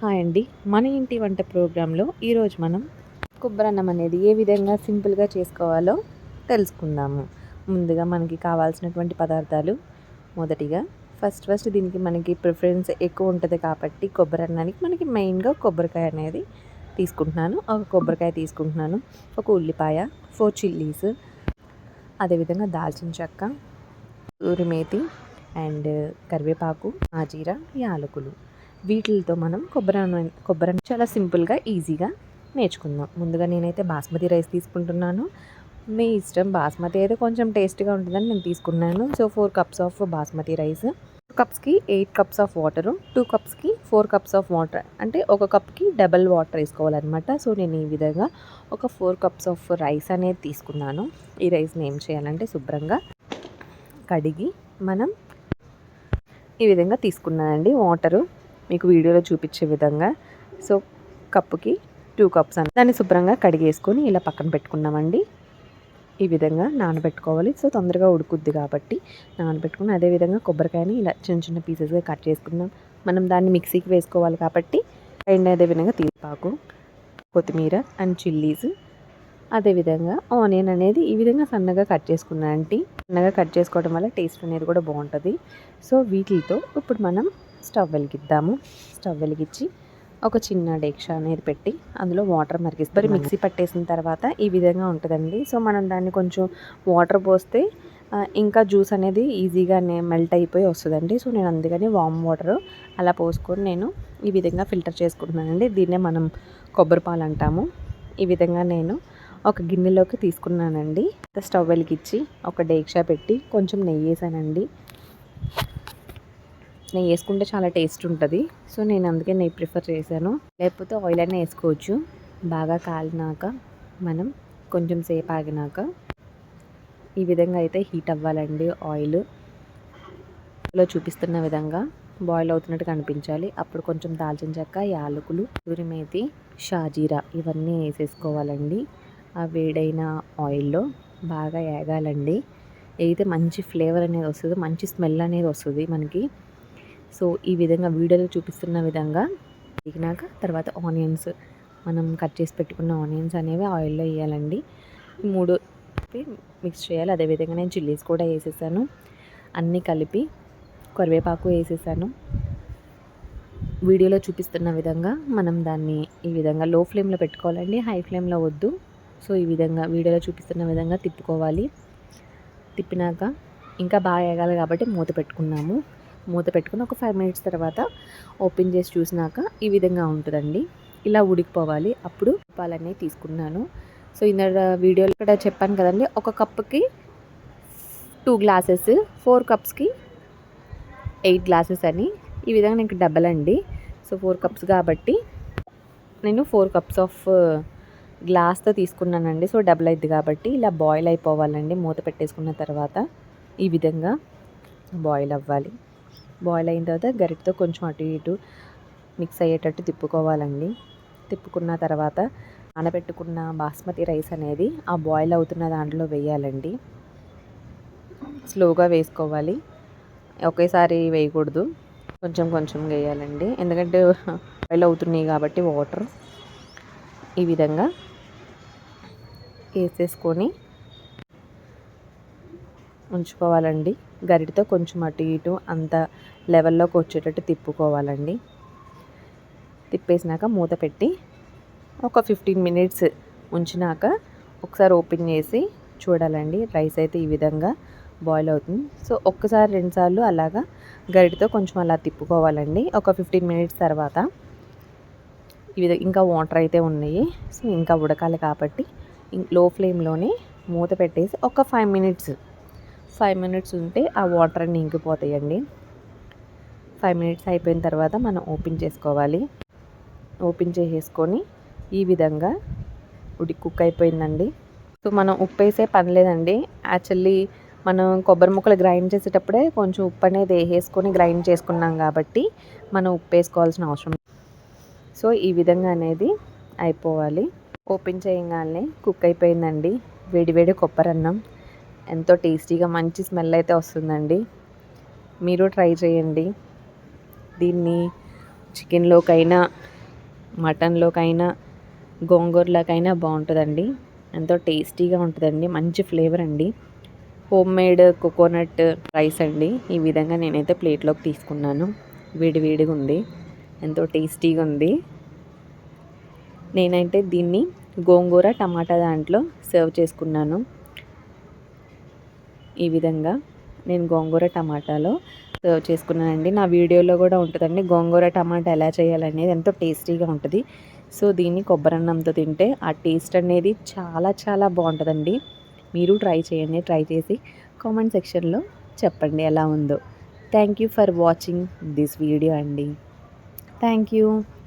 Hi అండి. మన ఇంటి వంట ప్రోగ్రాంలో ఈరోజు మనం కొబ్బరన్నం అనేది ఏ విధంగా సింపుల్గా చేసుకోవాలో తెలుసుకుందాము. ముందుగా మనకి కావాల్సినటువంటి పదార్థాలు మొదటిగా ఫస్ట్ దీనికి మనకి ప్రిఫరెన్స్ ఎక్కువ ఉంటుంది కాబట్టి కొబ్బరన్నానికి మనకి మెయిన్గా కొబ్బరికాయ అనేది తీసుకుంటున్నాను. ఒక కొబ్బరికాయ తీసుకుంటున్నాను, ఒక ఉల్లిపాయ, 4 చిల్లీస్, అదేవిధంగా దాల్చిన చెక్క, ఊరి మేతి అండ్ కరివేపాకు, ఆజీరా, యాలకులు. వీటితో మనం కొబ్బరి చాలా సింపుల్గా ఈజీగా నేర్చుకుందాం. ముందుగా నేనైతే బాస్మతి రైస్ తీసుకుంటున్నాను. మీ ఇష్టం, బాస్మతి అయితే కొంచెం టేస్ట్గా ఉంటుందని నేను తీసుకున్నాను. So 4 cups of basmati rice, 2 కప్స్కి 8 cups of water, 2 కప్స్కి 4 cups of water, అంటే ఒక కప్కి డబల్ వాటర్ వేసుకోవాలన్నమాట. సో నేను ఈ విధంగా ఒక 4 కప్స్ ఆఫ్ రైస్ అనేది తీసుకున్నాను. ఈ రైస్ని ఏం చేయాలంటే శుభ్రంగా కడిగి మనం ఈ విధంగా తీసుకున్నానండి వాటరు, మీకు వీడియోలో చూపించే విధంగా. సో కప్పుకి 2 కప్స్ అని దాన్ని శుభ్రంగా కడిగేసుకొని ఇలా పక్కన పెట్టుకున్నామండి. ఈ విధంగా నానబెట్టుకోవాలి. సో తొందరగా ఉడుకుద్ది కాబట్టి నానబెట్టుకుని, అదేవిధంగా కొబ్బరికాయని ఇలా చిన్న చిన్న పీసెస్గా కట్ చేసుకున్నాం. మనం దాన్ని మిక్సీకి వేసుకోవాలి కాబట్టి అండ్ అదేవిధంగా తీపాకు, కొత్తిమీర అండ్ చిల్లీస్, అదేవిధంగా ఆనియన్ అనేది ఈ విధంగా సన్నగా కట్ చేసుకున్నానండి. సన్నగా కట్ చేసుకోవడం వల్ల టేస్ట్ అనేది కూడా బాగుంటుంది. సో వీటితో ఇప్పుడు మనం స్టవ్ వెలిగిద్దాము. స్టవ్ వెలిగించి ఒక చిన్న డేక్షా అనేది పెట్టి అందులో వాటర్ మరిగిస్తారు. మిక్సీ పట్టేసిన తర్వాత ఈ విధంగా ఉంటుందండి. సో మనం దాన్ని కొంచెం వాటర్ పోస్తే ఇంకా జ్యూస్ అనేది ఈజీగా మెల్ట్ అయిపోయి వస్తుందండి. సో నేను అందుకని వామ్ వాటర్ అలా పోసుకొని నేను ఈ విధంగా ఫిల్టర్ చేసుకుంటున్నానండి. దీన్నే మనం కొబ్బరి పాలు అంటాము. ఈ విధంగా నేను ఒక గిన్నెలోకి తీసుకున్నానండి. స్టవ్ వెలిగించి ఒక డేక్షా పెట్టి కొంచెం నెయ్యి వేసానండి. నెయ్యి వేసుకుంటే చాలా టేస్ట్ ఉంటుంది. సో నేను అందుకే నెయ్యి ప్రిఫర్ చేశాను, లేకపోతే ఆయిల్ అయినా వేసుకోవచ్చు. బాగా కాలినాక మనం కొంచెం సేపు ఆగినాక ఈ విధంగా అయితే హీట్ అవ్వాలండి. ఆయిల్లో చూపిస్తున్న విధంగా బాయిల్ అవుతున్నట్టు కనిపించాలి. అప్పుడు కొంచెం దాల్చిన చెక్క, యాలకులు, తురిమేతి, షాజీరా ఇవన్నీ వేసేసుకోవాలండి. ఆ వేడైన ఆయిల్లో బాగా ఏగాలండి. అయితే మంచి ఫ్లేవర్ అనేది వస్తుంది, మంచి స్మెల్ అనేది వస్తుంది మనకి. సో ఈ విధంగా వీడియోలో చూపిస్తున్న విధంగా వేగినాక తర్వాత ఆనియన్స్, మనం కట్ చేసి పెట్టుకున్న ఆనియన్స్ అనేవి ఆయిల్లో వేయాలండి. ఈ 3 మిక్స్ చేయాలి. అదేవిధంగా నేను చిల్లీస్ కూడా వేసేసాను. అన్నీ కలిపి కరివేపాకు వేసేసాను. వీడియోలో చూపిస్తున్న విధంగా మనం దాన్ని ఈ విధంగా లో ఫ్లేమ్లో పెట్టుకోవాలండి, హై ఫ్లేమ్లో వద్దు. సో ఈ విధంగా వీడియోలో చూపిస్తున్న విధంగా తిప్పుకోవాలి. తిప్పినాక ఇంకా బాగా వేగాలి కాబట్టి మూత పెట్టుకున్నాము. మూత పెట్టుకుని ఒక 5 మినిట్స్ తర్వాత ఓపెన్ చేసి చూసినాక ఈ విధంగా ఉంటుందండి. ఇలా ఉడికిపోవాలి. అప్పుడు పాలన్నీ తీసుకున్నాను. సో ఇందాక వీడియోలో ఇక్కడ చెప్పాను కదండి, ఒక కప్పుకి 2 గ్లాసెస్, 4 కప్స్కి 8 గ్లాసెస్ అని. ఈ విధంగా నాకు డబల్ అండి. సో 4 కప్స్ కాబట్టి నేను 4 కప్స్ ఆఫ్ గ్లాస్తో తీసుకున్నానండి. సో డబల్ అయింది కాబట్టి ఇలా బాయిల్ అయిపోవాలండి. మూత పెట్టేసుకున్న తర్వాత ఈ విధంగా బాయిల్ అవ్వాలి. బాయిల్ అయిన తర్వాత గరిటతో కొంచెం అటు ఇటు మిక్స్ అయ్యేటట్టు తిప్పుకోవాలండి. తిప్పుకున్న తర్వాత నానబెట్టుకున్న బాస్మతి రైస్ అనేది ఆ బాయిల్ అవుతున్న దాంట్లో వేయాలండి. స్లోగా వేసుకోవాలి, ఒకేసారి వేయకూడదు, కొంచెం కొంచెం వేయాలండి. ఎందుకంటే బాయిల్ అవుతున్నాయి కాబట్టి వాటర్. ఈ విధంగా వేసేసుకొని ఉంచుకోవాలండి. గరిటతో కొంచెం అటు ఇటు అంత లెవెల్లోకి వచ్చేటట్టు తిప్పుకోవాలండి. తిప్పేసినాక మూత పెట్టి ఒక 15 మినిట్స్ ఉంచినాక ఒకసారి ఓపెన్ చేసి చూడాలండి. రైస్ అయితే ఈ విధంగా బాయిల్ అవుతుంది. సో ఒక్కసారి 2 సార్లు అలాగా గరిటతో కొంచెం అలా తిప్పుకోవాలండి. ఒక 15 మినిట్స్ తర్వాత ఈ విధంగా ఇంకా వాటర్ అయితే ఉన్నాయి. సో ఇంకా ఉడకాలి కాబట్టి లో ఫ్లేమ్లోనే మూత పెట్టేసి ఒక 5 మినిట్స్ ఉంటే ఆ వాటర్ అన్నీ ఇంకిపోతాయండి. 5 మినిట్స్ అయిపోయిన తర్వాత మనం ఓపెన్ చేసుకోవాలి. ఓపెన్ చేసేసుకొని ఈ విధంగా కుక్ అయిపోయిందండి. సో మనం ఉప్పు వేసే పని లేదండి. యాక్చువల్లీ మనం కొబ్బరి ముక్కలు గ్రైండ్ చేసేటప్పుడే కొంచెం ఉప్పు అనేది వేసేసుకొని గ్రైండ్ చేసుకున్నాం కాబట్టి మనం ఉప్పు వేసుకోవాల్సిన అవసరం. సో ఈ విధంగా అనేది అయిపోవాలి. ఓపెన్ చేయగానే కుక్ అయిపోయిందండి. వేడివేడి కొబ్బరన్నం ఎంతో టేస్టీగా మంచి స్మెల్ అయితే వస్తుందండి. మీరు ట్రై చేయండి. దీన్ని చికెన్లోకైనా, మటన్లోకైనా, గోంగూరలోకైనా బాగుంటుందండి. ఎంతో టేస్టీగా ఉంటుందండి. మంచి ఫ్లేవర్ అండి. హోమ్ మేడ్ కోకోనట్ రైస్ అండి. ఈ విధంగా నేనైతే ప్లేట్లోకి తీసుకున్నాను. వేడివేడిగా ఉంది, ఎంతో టేస్టీగా ఉంది. నేనైతే దీన్ని గోంగూర టమాటా దాంట్లో సర్వ్ చేసుకున్నాను. ఈ విధంగా నేను గోంగూర టమాటాలో సర్వ్ చేసుకున్నానండి. నా వీడియోలో కూడా ఉంటుందండి గోంగూర టమాటా ఎలా చేయాలనేది. ఎంతో టేస్టీగా ఉంటుంది. సో దీన్ని కొబ్బరన్నంతో తింటే ఆ టేస్ట్ అనేది చాలా చాలా బాగుంటుందండి. మీరు ట్రై చేయండి. ట్రై చేసి కామెంట్ సెక్షన్లో చెప్పండి ఎలా ఉందో. Thank you for watching this video అండి. Thank you.